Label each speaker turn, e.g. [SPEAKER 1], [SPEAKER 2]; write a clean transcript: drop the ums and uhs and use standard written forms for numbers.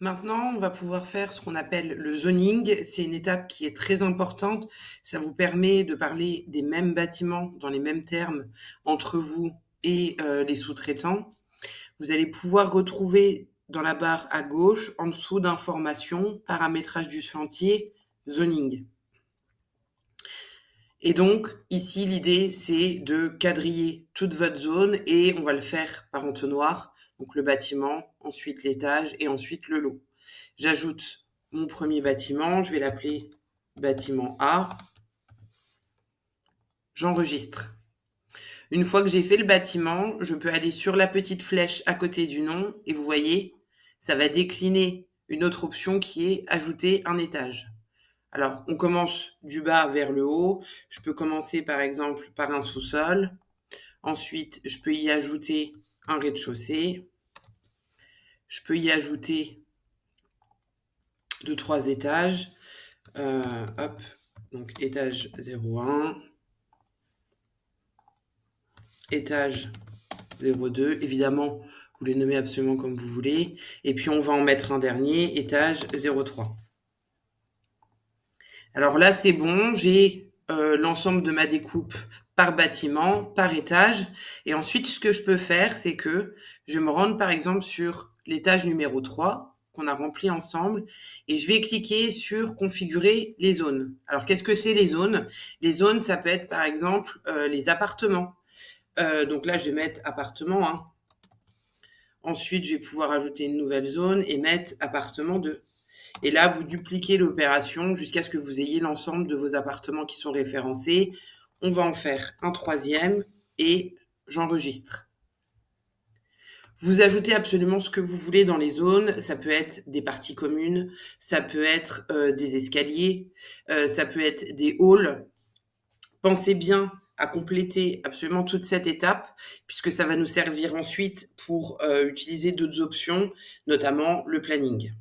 [SPEAKER 1] Maintenant, on va pouvoir faire ce qu'on appelle le zoning. C'est une étape qui est très importante. Ça vous permet de parler des mêmes bâtiments dans les mêmes termes entre vous et les sous-traitants. Vous allez pouvoir retrouver dans la barre à gauche, en dessous d'informations, paramétrage du chantier, zoning. Et donc, ici, l'idée, c'est de quadriller toute votre zone et on va le faire par entonnoir. Donc, le bâtiment, ensuite l'étage et ensuite le lot. J'ajoute mon premier bâtiment, je vais l'appeler bâtiment A. J'enregistre. Une fois que j'ai fait le bâtiment, je peux aller sur la petite flèche à côté du nom et vous voyez, ça va décliner une autre option qui est ajouter un étage. Alors, on commence du bas vers le haut. Je peux commencer par exemple par un sous-sol. Ensuite, je peux y ajouter un rez-de-chaussée. Je peux y ajouter 2-3 étages. Hop, donc étage 01, étage 02. Évidemment, vous les nommez absolument comme vous voulez. Et puis, on va en mettre un dernier, étage 03. Alors là, c'est bon, j'ai l'ensemble de ma découpe par bâtiment, par étage. Et ensuite, ce que je peux faire, c'est que je vais me rendre par exemple sur l'étage numéro 3 qu'on a rempli ensemble et je vais cliquer sur configurer les zones. Alors, qu'est-ce que c'est les zones? Les zones, ça peut être par exemple les appartements. Donc là, je vais mettre appartement 1. Ensuite, je vais pouvoir ajouter une nouvelle zone et mettre appartement 2. Et là, vous dupliquez l'opération jusqu'à ce que vous ayez l'ensemble de vos appartements qui sont référencés. On va en faire un troisième et j'enregistre. Vous ajoutez absolument ce que vous voulez dans les zones. Ça peut être des parties communes, ça peut être des escaliers, ça peut être des halls. Pensez bien à compléter absolument toute cette étape, puisque ça va nous servir ensuite pour utiliser d'autres options, notamment le planning.